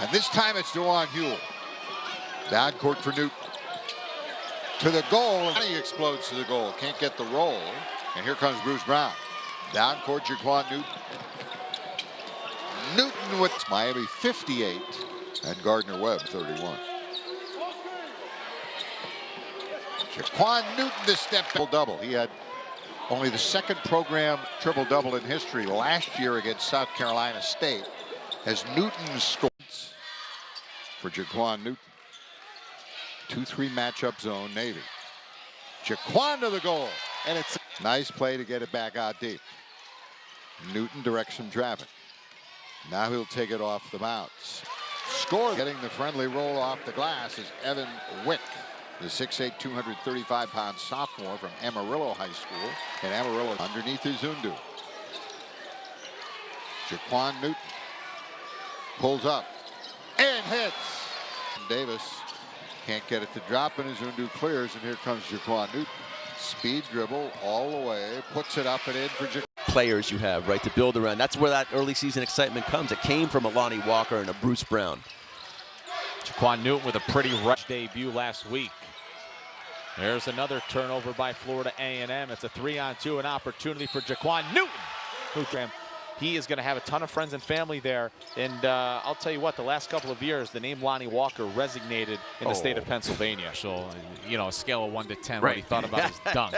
And this time it's DeJuan Hewell. Down court for Newton. To the goal. He explodes to the goal. Can't get the roll. And here comes Bruce Brown. Down court, JaQuan Newton. Newton with Miami 58 and Gardner-Webb 31. JaQuan Newton this step double. He had only the second program triple-double in history last year against South Carolina State as Newton scored for JaQuan Newton. 2-3 matchup zone, Navy. JaQuan to the goal. And it's a nice play to get it back out deep. Newton directs some traffic. Now he'll take it off the bounce. Score. Getting the friendly roll off the glass is Evan Wick, the 6'8", 235-pound sophomore from Amarillo High School. And Amarillo underneath Izundu. JaQuan Newton pulls up and hits. Davis can't get it to drop, and Izundu clears, and here comes JaQuan Newton. Speed dribble all the way, puts it up and in for JaQuan. Players you have, right, to build around. That's where that early season excitement comes. It came from a Lonnie Walker and a Bruce Brown. JaQuan Newton with a pretty rush debut last week. There's another turnover by Florida A&M. It's a 3-on-2, an opportunity for JaQuan Newton. He is going to have a ton of friends and family there. And I'll tell you what, the last couple of years, the name Lonnie Walker resonated in the state of Pennsylvania. So, you know, a scale of 1 to 10, what he thought about his dunk.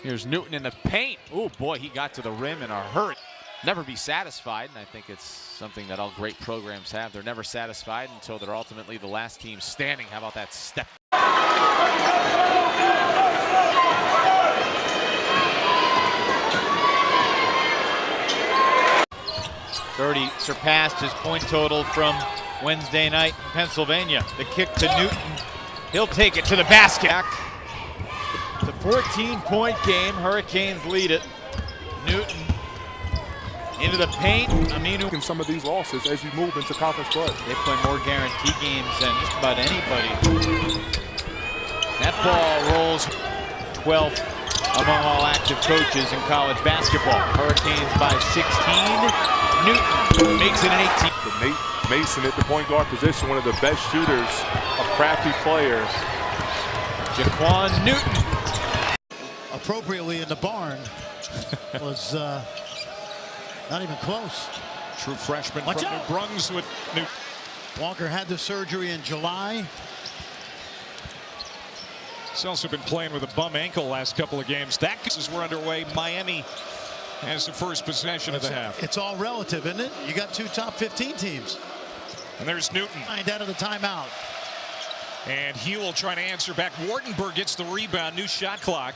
Here's Newton in the paint. Oh, boy, he got to the rim in a hurry. Never be satisfied, and I think it's something that all great programs have. They're never satisfied until they're ultimately the last team standing. How about that step? 30 surpassed his point total from Wednesday night in Pennsylvania. The kick to Newton. He'll take it to the basket. It's a 14-point game. Hurricanes lead it. Newton into the paint. Aminu. In some of these losses as you move into conference play. They play more guarantee games than just about anybody. That ball rolls 12th among all active coaches in college basketball. Hurricanes by 16. Newton makes it an 18. But Nate Mason at the point guard position, one of the best shooters, a crafty player. JaQuan Newton. Appropriately in the barn was not even close. True freshman Watch from out. New Brunswick. Walker had the surgery in July. He's also been playing with a bum ankle last couple of games. That is we're underway. Miami has the first possession of the half. It's all relative, isn't it? You got two top 15 teams. And there's Newton. Out of the timeout. And Hewell trying to answer back. Wartenberg gets the rebound. New shot clock.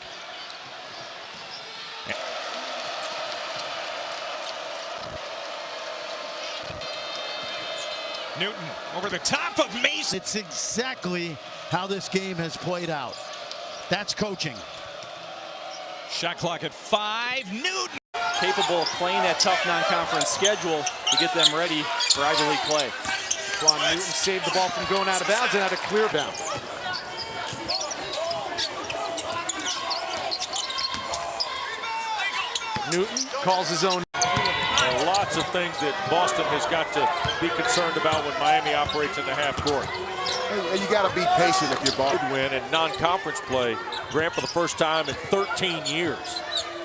Newton over the top of Mason. It's exactly how this game has played out. That's coaching. Shot clock at 5. Newton. Capable of playing that tough non-conference schedule to get them ready for Ivy League play. JaQuan Newton saved the ball from going out of bounds and had a clear bound. Newton calls his own. Lots of things that Boston has got to be concerned about when Miami operates in the half court. You got to be patient if you're Boston. Win in non-conference play, Grant, for the first time in 13 years.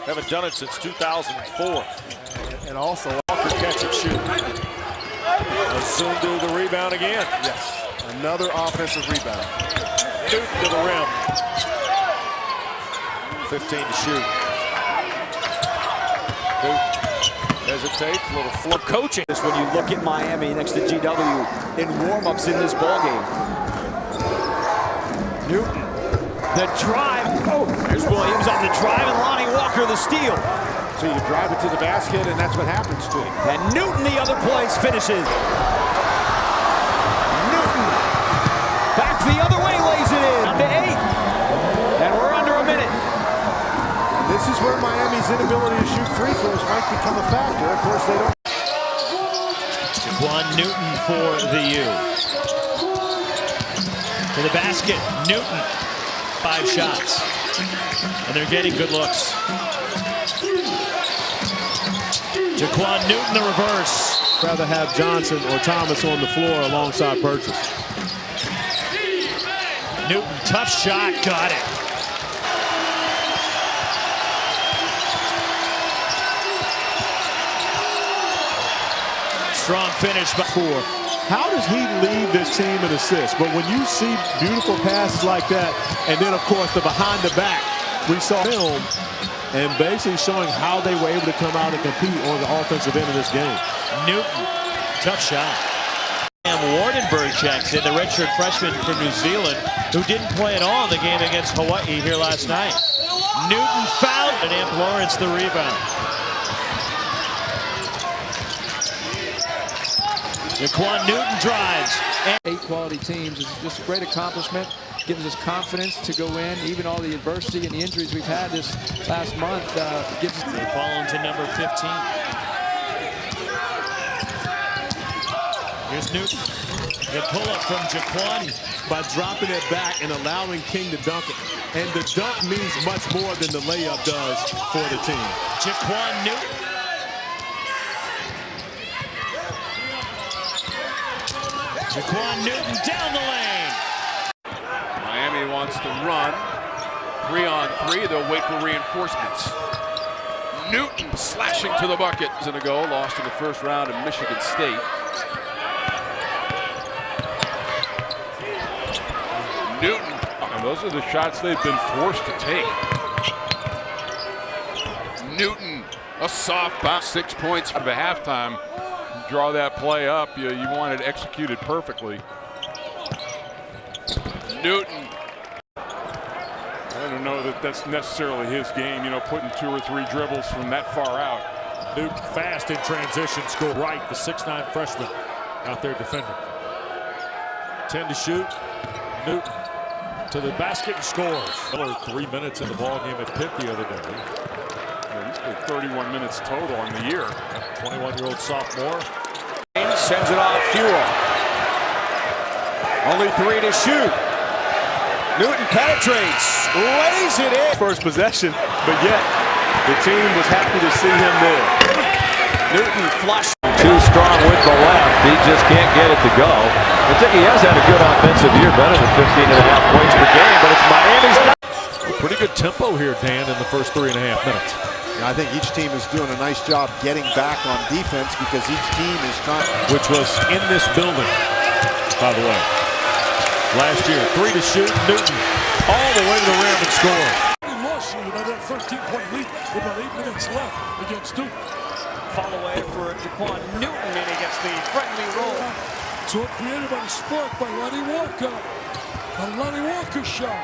Haven't done it since 2004. And also Walker catch and shoot. Azundu the rebound again. Yes, another offensive rebound. Newton to the rim. 15 to shoot. Newton hesitates, a little flip coaching. When you look at Miami next to GW in warm-ups in this ballgame. Newton, the drive. Oh, there's Williams on the drive, and Lonnie Walker the steal. So you drive it to the basket, and that's what happens to him. And Newton, the other place, finishes. Newton, back the other way, lays it in. Down to 8. And we're under a minute. This is where Miami's inability to shoot free throws might become a factor. Of course, they don't. JaQuan Newton for the U. To the basket, Newton. 5 shots. And they're getting good looks. JaQuan Newton, the reverse. Rather have Johnson or Thomas on the floor alongside Purchase. Newton, tough shot, got it. Strong finish by 4. How does he lead this team in assists? But when you see beautiful passes like that, and then, of course, the behind the back, we saw film and basically showing how they were able to come out and compete on the offensive end of this game. Newton, tough shot. And Wardenberg checks in, the redshirt freshman from New Zealand, who didn't play at all in the game against Hawaii here last night. Newton fouled, and Amp Lawrence the rebound. JaQuan Newton drives. 8 quality teams is just a great accomplishment. Gives us confidence to go in. Even all the adversity and the injuries we've had this last month gives us. They fall into number 15. Here's Newton. The pull-up from JaQuan. By dropping it back and allowing King to dunk it. And the dunk means much more than the layup does for the team. JaQuan Newton. JaQuan Newton down the lane. Miami wants to run. 3-on-3. They'll wait for reinforcements. Newton slashing to the bucket. It's gonna go. Lost in the first round in Michigan State. Newton. And those are the shots they've been forced to take. Newton, a soft bounce. 6 points at the halftime. Draw that play up. You want it executed perfectly. Newton. I don't know that that's necessarily his game, you know, putting 2 or 3 dribbles from that far out. Newton fast in transition, score right, the 6'9" freshman out there defending. 10 to shoot. Newton to the basket and scores. 3 minutes in the ball game at Pitt the other day. Yeah, he's played 31 minutes total on the year. 21-year-old sophomore. Sends it off Fuel. Only 3 to shoot. Newton penetrates, lays it in. First possession, but yet the team was happy to see him there. Newton flush. Too strong with the left. He just can't get it to go. I think he has had a good offensive year, better than 15.5 points per game, but it's Miami's. Pretty good tempo here, Dan, in the first 3.5 minutes. I think each team is doing a nice job getting back on defense because each team is trying. Which was in this building, by the way. Last year, 3 to shoot. Newton all the way to the rim and score. Lost you by that 13-point lead with about 8 minutes left against Duke. Fall away for JaQuan Newton, and he gets the friendly roll. So it created by the spark by Lonnie Walker. A Lonnie Walker shot.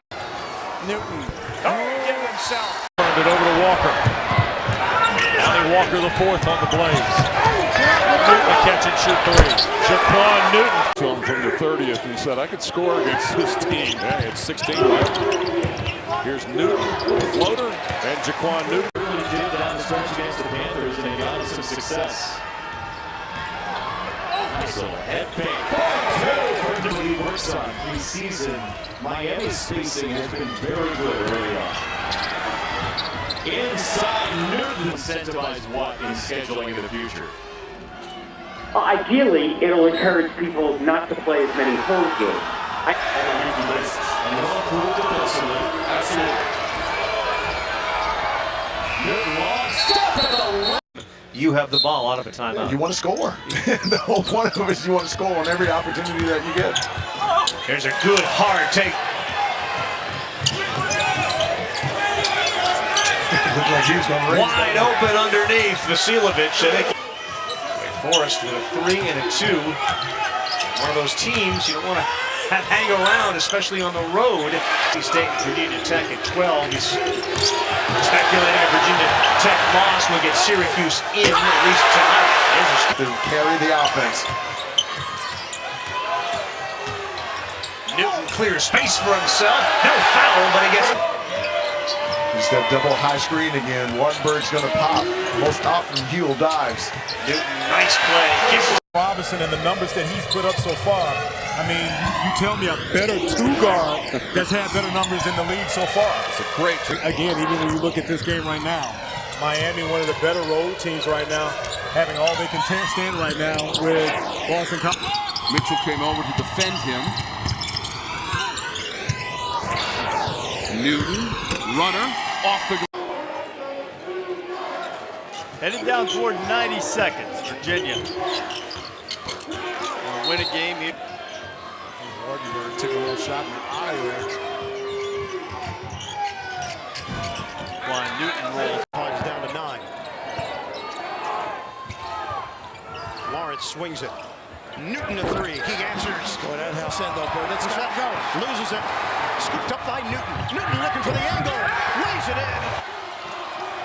Newton, get himself. Turned it over to Walker. Lonnie Walker, the 4th on the Blaze. Newton catch and shoot 3. JaQuan Newton. From the 30th and said, I could score against this team. Hey, it's 16, right? Here's Newton, floater, and JaQuan Newton. Really did down the stretch against the Panthers, and they got some success. Nice little head fake. He works on preseason. Miami's spacing has been very good early on. Inside Newton incentivize what in scheduling in the future? Ideally, it'll encourage people not to play as many home games. And they'll improve defensively. Absolutely. Newton long step at the line. You have the ball out of a timeout. You want to score. The whole point of it is you want to score on every opportunity that you get. There's a good hard take. Wide open underneath Vasiljevic. I think Forrest with a 3 and a 2. One of those teams you don't want to have hang around, especially on the road. State Virginia Tech at 12. He's speculating that Virginia Tech loss will get Syracuse in at least tonight. To carry the offense. Newton clears space for himself. No foul, but he gets it. He's got double high screen again. Wardenberg's going to pop. Most often, Huell dives. Newton, nice play. Kisses. Robinson and the numbers that he's put up so far. I mean, you tell me a better 2 guard that's had better numbers in the league so far. It's a great. Again, even when you look at this game right now, Miami, one of the better road teams right now. having all they can stand right now with Boston College. Mitchell came over to defend him. Newton, runner, off the goal. Headed down toward 90 seconds, Virginia. Will win a game here. Wardenberg took a little shot in the eye there. JaQuan Newton rolls. Times down to 9. Lawrence swings it. Newton to 3. He answers. Boy, that helps send though, Bird. It's got to go. Loses it. Scooped up by Newton. Newton looking for the angle. Lays it in.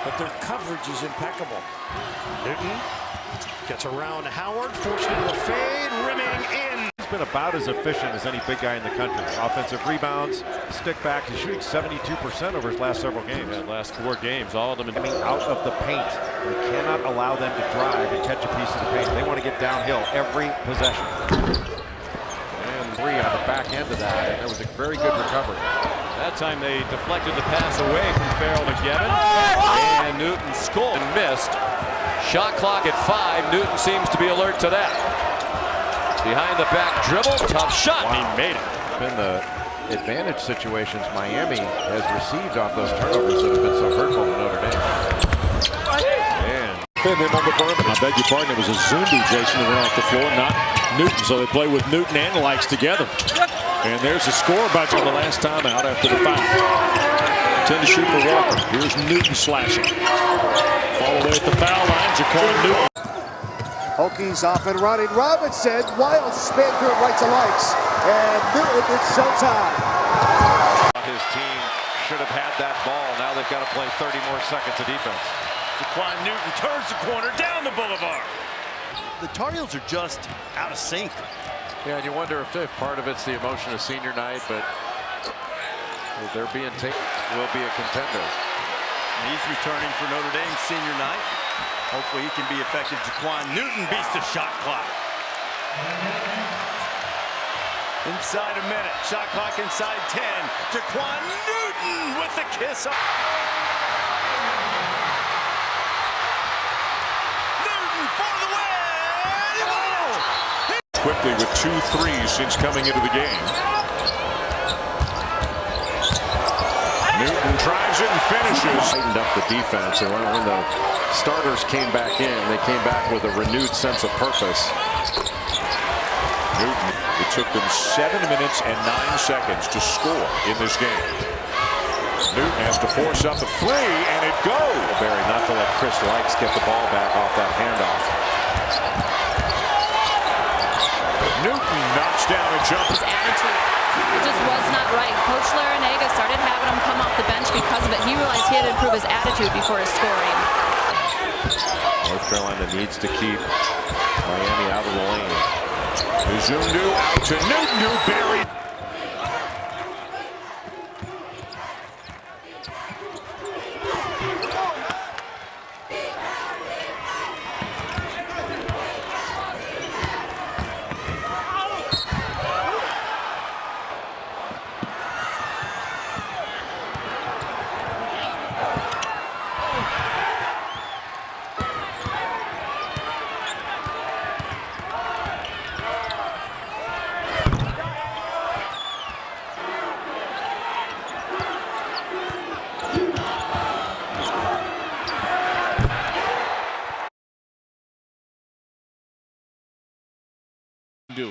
But their coverage is impeccable. Newton gets around Howard. Forced into the fade. Rimming in. He's been about as efficient as any big guy in the country. Offensive rebounds, stick back. He's shooting 72% over his last several games. Yeah, last 4 games, all of them coming out of the paint. They cannot allow them to drive and catch a piece of the paint. They want to get downhill every possession. And 3 on the back end of that, and there was a very good recovery. That time they deflected the pass away from Farrell to Gevin. And Newton scored and missed. Shot clock at 5. Newton seems to be alert to that. Behind the back dribble, tough shot. He made it. Been the advantage situations Miami has received off those turnovers that have been so hurtful to Notre Dame. And defend him on the perimeter. I beg your pardon, it was a Zundu, Jason, that ran off the floor, not Newton. So they play with Newton and Likes together. And there's a score by on the last time out after the foul. 10 to shoot for Walker. Here's Newton slashing. All the way at the foul line, JaQuan Newton. Hokies off and running. Robinson, wild spin through right to Likes. And Newton, it's showtime. His team should have had that ball. Now they've got to play 30 more seconds of defense. JaQuan Newton turns the corner down the boulevard. The Tar Heels are just out of sync. Yeah, and you wonder if part of it's the emotion of senior night, but they're being taken, will be a contender. He's returning for Notre Dame senior night. Hopefully he can be effective. JaQuan Newton beats the shot clock. Inside a minute. Shot clock inside 10. JaQuan Newton with the kiss up. Newton for the win! Oh! Quickly with 2 threes since coming into the game. Newton drives it and finishes. Tightened up the defense, and when the starters came back in, they came back with a renewed sense of purpose. Newton, it took them 7 minutes and 9 seconds to score in this game. Newton has to force up the 3, and it goes. Barry not to let Chris Likes get the ball back off that handoff. Newton knocks down a jumper. His attitude, it just was not right. Coach Larinaga started having him come off the bench because of it. He realized he had to improve his attitude before his scoring. North Carolina needs to keep Miami out of the lane. Zundu out to Newton, who buried.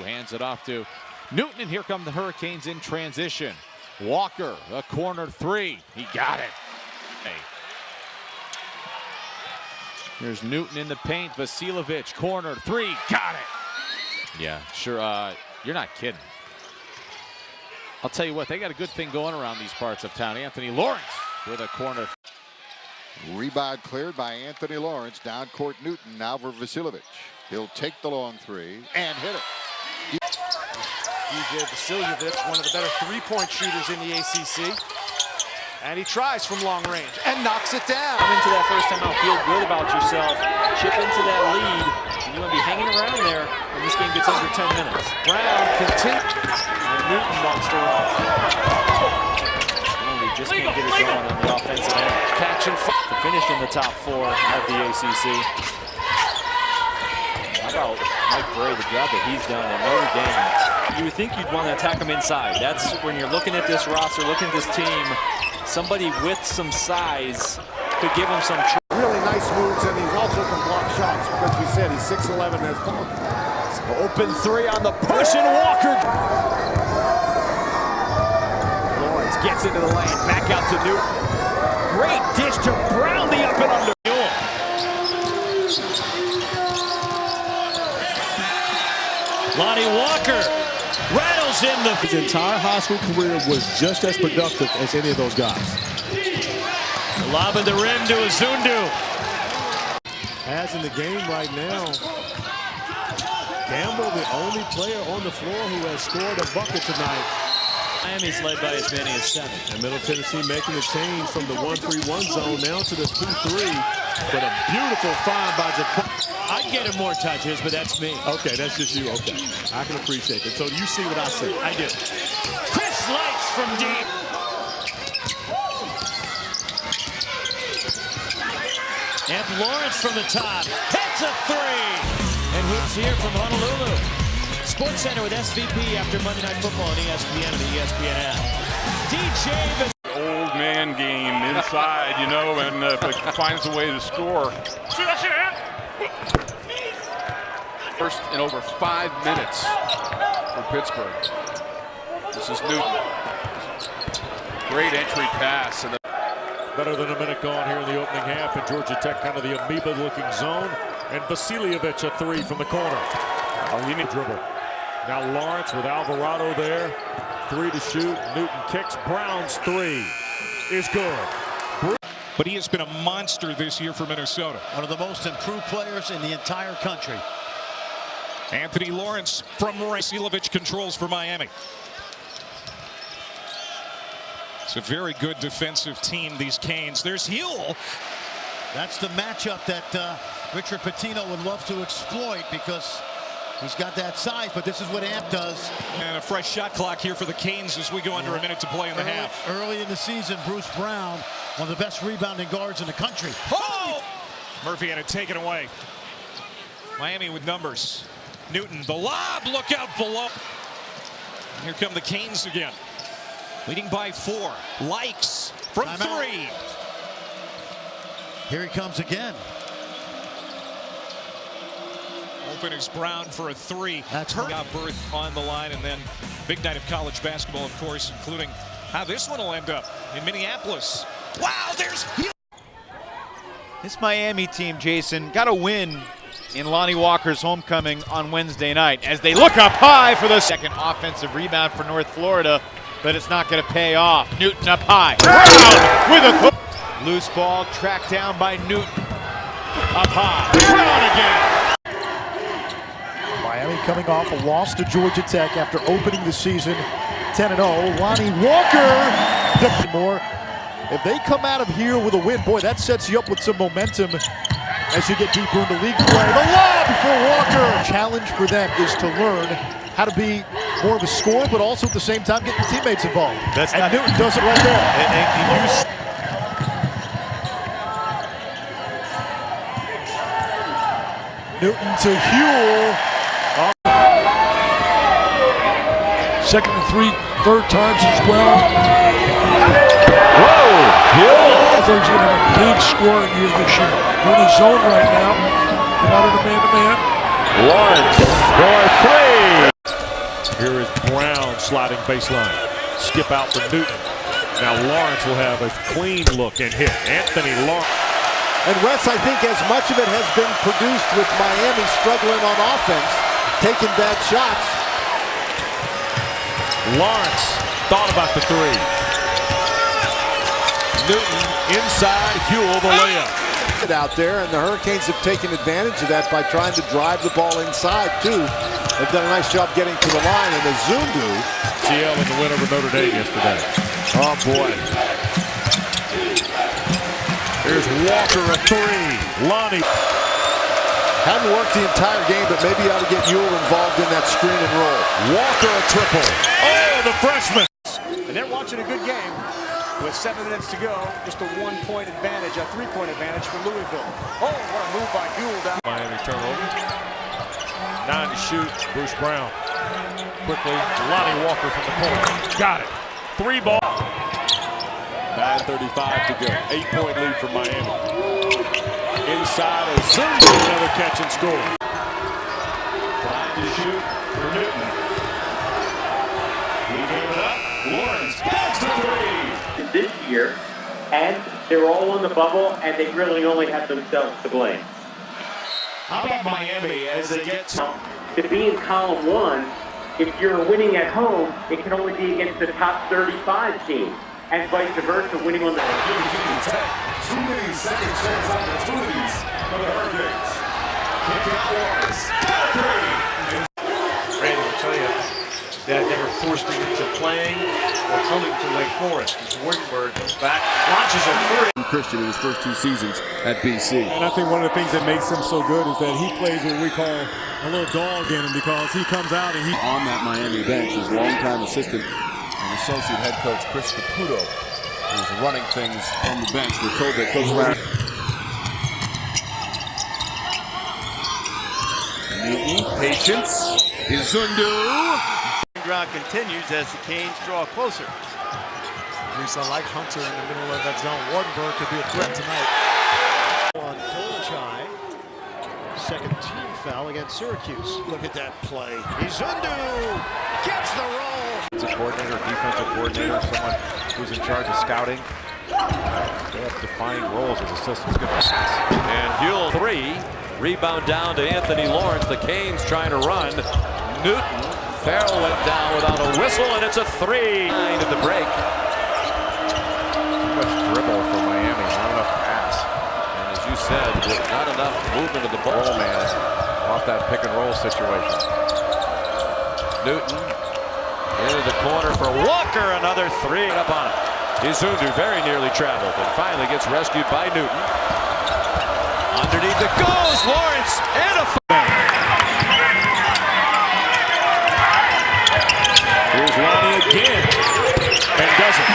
Hands it off to Newton, and here come the Hurricanes in transition. Walker, a corner 3. He got it. Here's Newton in the paint. Vasiljevic, corner 3. Got it. Yeah, sure. You're not kidding. I'll tell you what, they got a good thing going around these parts of town. Anthony Lawrence with a corner. Rebound cleared by Anthony Lawrence. Down court Newton now for Vasiljevic. He'll take the long 3 and hit it. DJ Vasiljevic, one of the better three-point shooters in the ACC. And he tries from long range and knocks it down. Come into that first time out, feel good about yourself. Chip into that lead. And you want to be hanging around there when this game gets under 10 minutes. Brown continues. And Newton bumps the rock. They just can't get it going on the offensive end. Catch and to finish in the top 4 of the ACC. out Mike Bray, the job that he's done at Notre Dame. You would think you'd want to attack him inside. That's when you're looking at this roster, looking at this team, somebody with some size could give him some really nice moves, and he's also can block shots because we said he's 6'11". Has Open three on the push, and Walker. Lawrence gets into the lane, back out to Newton. Great dish to Brown, the up and under. Lonnie Walker rattles in the... His entire high school career was just as productive as any of those guys. Lob at the rim to Azundu. As in the game right now, Campbell, the only player on the floor who has scored a bucket tonight. Miami's led by as many as 7. And Middle Tennessee making the change from the 1-3-1 zone now to the 2-3. But a beautiful find by JaQuan. I'd get him more touches, but that's me. Okay, that's just you. Okay, I can appreciate it. So you see what I see. I do. Chris Lights from deep. And Lawrence from the top. Hits a 3. And hoops here from Honolulu. Sports Center with SVP after Monday Night Football on ESPN and the ESPN app. DJ. Old man game inside, you know, and but finds a way to score. First in over 5 minutes for Pittsburgh. This is Newton. Great entry pass. And better than a minute gone here in the opening half, and Georgia Tech kind of the amoeba-looking zone. And Vasiljevic a 3 from the corner. Dribble. Now Lawrence with Alvarado there. 3 to shoot. Newton kicks. Brown's 3 is good. But he has been a monster this year for Minnesota. One of the most improved players in the entire country. Anthony Lawrence from Vasiljevic controls for Miami. It's a very good defensive team, these Canes. There's Huell. That's the matchup that Richard Pitino would love to exploit because he's got that size, but this is what Amp does. And a fresh shot clock here for the Canes as we go under a minute to play in the half. Early in the season, Bruce Brown, one of the best rebounding guards in the country. Oh! Murphy had it taken away. Miami with numbers. Newton, the lob, look out below. Here come the Canes again. Leading by 4. Likes from 3. Here he comes again. Open is Brown for a 3. That's hurt. Got Berth on the line, and then big night of college basketball, of course, including how this one will end up in Minneapolis. Wow, there's... This Miami team, Jason, got a win in Lonnie Walker's homecoming on Wednesday night as they look up high for the second offensive rebound for North Florida, but it's not going to pay off. Newton up high. Brown with a loose ball tracked down by Newton. Up high. Brown again. Miami coming off a loss to Georgia Tech after opening the season 10-0. Lonnie Walker. More. If they come out of here with a win, boy, that sets you up with some momentum as you get deeper into league play. The lob for Walker. Challenge for them is to learn how to be more of a scorer, but also at the same time get your teammates involved. That's and not, Newton does it right there. Newton to Huell. Second and 3, third times as well. Whoa! Huell. He's going to have a big scoring year this year. They're in the zone right now. They're not in a man-to-man. Lawrence for 3. Here is Brown sliding baseline. Skip out for Newton. Now Lawrence will have a clean look and hit. Anthony Lawrence. And Wes, I think as much of it has been produced with Miami struggling on offense, taking bad shots. Lawrence thought about the 3. Newton inside, Huell the layup. Out there, and the Hurricanes have taken advantage of that by trying to drive the ball inside too. They've done a nice job getting to the line, and Azundu. CL in the win over Notre Dame yesterday. Oh boy. Here's Walker a 3. Lonnie. Hadn't worked the entire game, but maybe you ought to get Huell involved in that screen and roll. Walker a triple. Oh, the freshman. And they're watching a good game. With 7 minutes to go, just a 1-point advantage, a 3-point advantage for Louisville. Oh, what a move by Huell down. Miami turnover. 9 to shoot. Bruce Brown. Quickly, Lonnie Walker from the corner. Got it. 3 ball. 9:35 to go. 8-point lead for Miami. Inside of Zundu, another catch and score. 5 to shoot for Newton. He gave it up. Lawrence bags the 3. This year, and they're all on the bubble, and they really only have themselves to blame. How about Miami as they get to be in column 1? If you're winning at home, it can only be against the top 35 team, and vice versa, winning on the. Too many second chance opportunities for the Hurricanes. Kick out Lawrence. Randy will tell you that never forced him into playing or coming to Lake Forest. Wardenberg comes back, launches a 3. Christian in his first 2 seasons at BC. And I think one of the things that makes him so good is that he plays what we call a little dog in him, because he comes out and he on that Miami bench is longtime assistant and associate head coach Chris Caputo, who's running things from the bench. We're told that Coach Larry. Newton, patience. Izundu. Draw continues as the Canes draw closer. Reese, I like Hunter in the middle of that zone. Wardenberg could be a threat tonight. On Dolachai, second team foul against Syracuse. Look at that play. Izundu gets the roll. It's a coordinator, defensive coordinator, someone who's in charge of scouting. They have defined roles as assistants. Good pass. And Huell 3. Rebound down to Anthony Lawrence. The Canes trying to run. Newton. Farrell went down without a whistle, and it's a 3. 9 at the break. Too much dribble for Miami, not enough pass. And as you said, not enough movement of the ball. Roll man off that pick and roll situation. Newton into the corner for Walker. Another 3 up on it. Izundu very nearly traveled and finally gets rescued by Newton. Underneath it goes Lawrence and a Here's Lonnie again, and doesn't.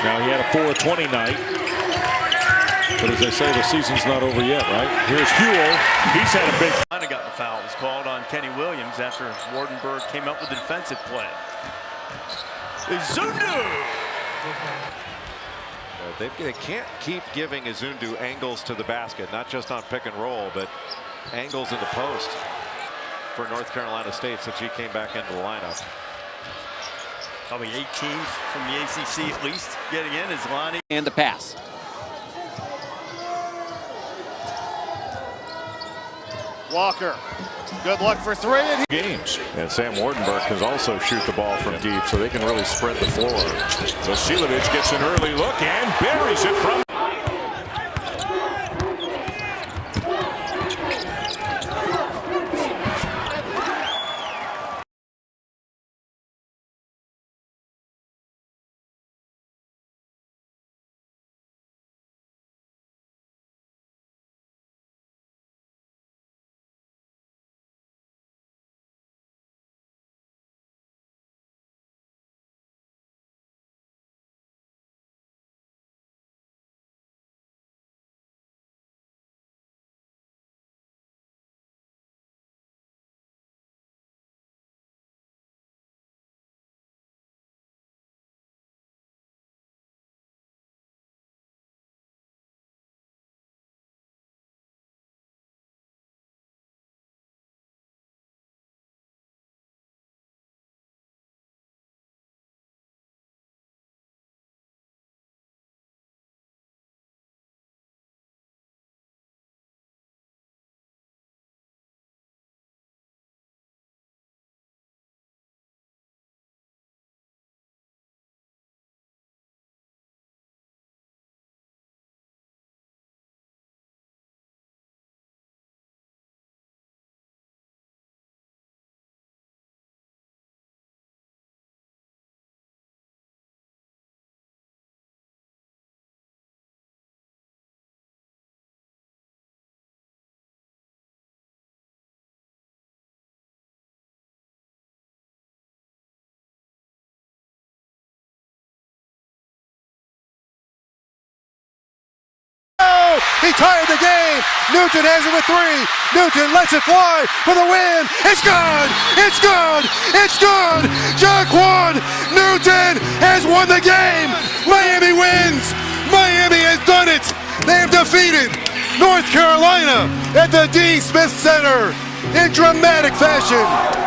Now he had a 4-20 night, but as they say, the season's not over yet, right? Here's Huell. He's had a big. Got the foul was called on Kenny Williams after Wardenberg came up with the defensive play. Izundu. They can't keep giving Izundu angles to the basket, not just on pick and roll, but angles in the post for North Carolina State since he came back into the lineup. Probably 8 teams from the ACC at least getting in is Lonnie. And the pass. Walker, good luck for 3. And games. And Sam Wardenberg can also shoot the ball from deep, so they can really spread the floor. Vasiljevic gets an early look and buries it from He tied the game. Newton has it with 3. Newton lets it fly for the win. It's good. It's good. It's good. JaQuan Newton has won the game. Miami wins. Miami has done it. They have defeated North Carolina at the D. Smith Center in dramatic fashion.